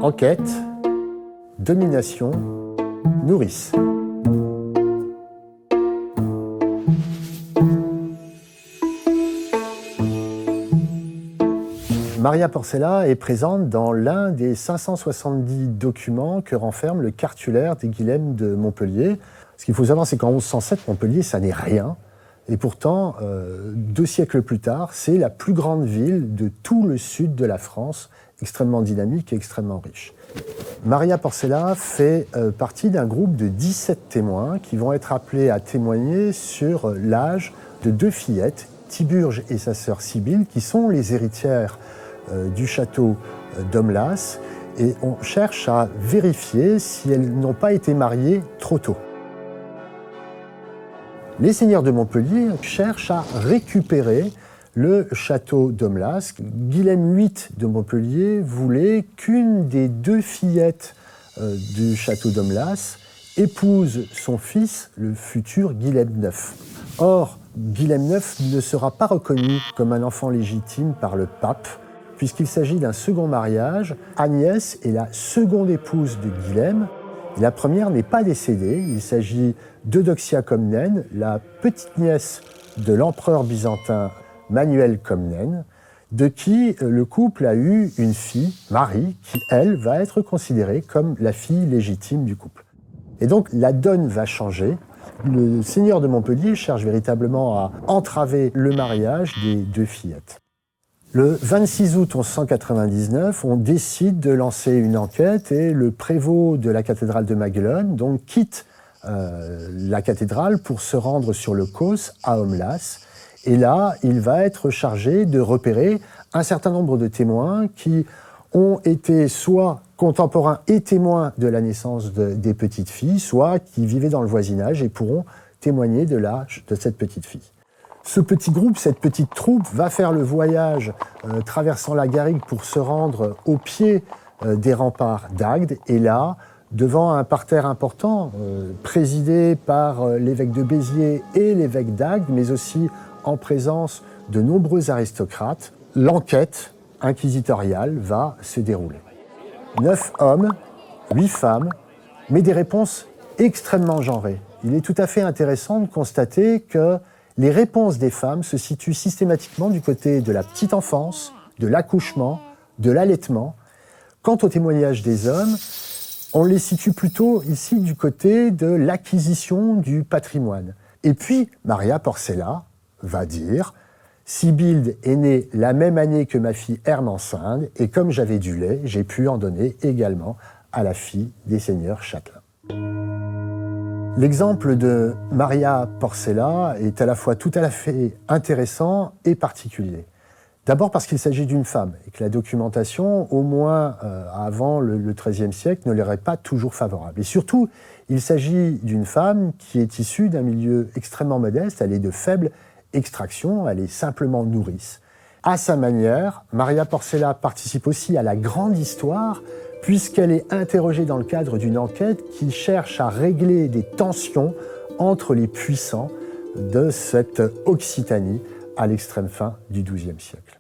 Enquête, domination, nourrice. Maria Porcella est présente dans l'un des 570 documents que renferme le cartulaire des Guilhem de Montpellier. Ce qu'il faut savoir, c'est qu'en 1107, Montpellier, ça n'est rien. Et pourtant, 2 siècles plus tard, c'est la plus grande ville de tout le sud de la France, extrêmement dynamique et extrêmement riche. Maria Porcella fait partie d'un groupe de 17 témoins qui vont être appelés à témoigner sur l'âge de 2 fillettes, Tiburge et sa sœur Sibylle, qui sont les héritières du château d'Omlas, et on cherche à vérifier si elles n'ont pas été mariées trop tôt. Les seigneurs de Montpellier cherchent à récupérer le château d'Omlas. Guilhem VIII de Montpellier voulait qu'une des 2 fillettes du château d'Omlas épouse son fils, le futur Guilhem IX. Or, Guilhem IX ne sera pas reconnu comme un enfant légitime par le pape, puisqu'il s'agit d'un second mariage. Agnès est la seconde épouse de Guilhem. La première n'est pas décédée, il s'agit d'Eudoxia Comnène, la petite-nièce de l'empereur byzantin Manuel Comnène, de qui le couple a eu une fille, Marie, qui, elle, va être considérée comme la fille légitime du couple. Et donc, la donne va changer. Le seigneur de Montpellier cherche véritablement à entraver le mariage des 2 fillettes. Le 26 août 1199, on décide de lancer une enquête et le prévôt de la cathédrale de Maguelone donc, quitte la cathédrale pour se rendre sur le Causse à Omlas. Et là, il va être chargé de repérer un certain nombre de témoins qui ont été soit contemporains et témoins de la naissance des petites filles, soit qui vivaient dans le voisinage et pourront témoigner de l'âge de cette petite fille. Ce petit groupe, cette petite troupe, va faire le voyage traversant la Garrigue pour se rendre au pied des remparts d'Agde. Et là, devant un parterre important, présidé par l'évêque de Béziers et l'évêque d'Agde, mais aussi en présence de nombreux aristocrates, l'enquête inquisitoriale va se dérouler. 9 hommes, 8 femmes, mais des réponses extrêmement genrées. Il est tout à fait intéressant de constater que les réponses des femmes se situent systématiquement du côté de la petite enfance, de l'accouchement, de l'allaitement. Quant au témoignage des hommes, on les situe plutôt ici du côté de l'acquisition du patrimoine. Et puis, Maria Porcella va dire « Sibylle est née la même année que ma fille Ermensinde, et comme j'avais du lait, j'ai pu en donner également à la fille des seigneurs châtelains. » L'exemple de Maria Porcella est à la fois tout à fait intéressant et particulier. D'abord parce qu'il s'agit d'une femme et que la documentation, au moins avant le XIIIe siècle, ne leur est pas toujours favorable. Et surtout, il s'agit d'une femme qui est issue d'un milieu extrêmement modeste, elle est de faible extraction, elle est simplement nourrice. À sa manière, Maria Porcella participe aussi à la grande histoire puisqu'elle est interrogée dans le cadre d'une enquête qui cherche à régler des tensions entre les puissants de cette Occitanie à l'extrême fin du XIIe siècle.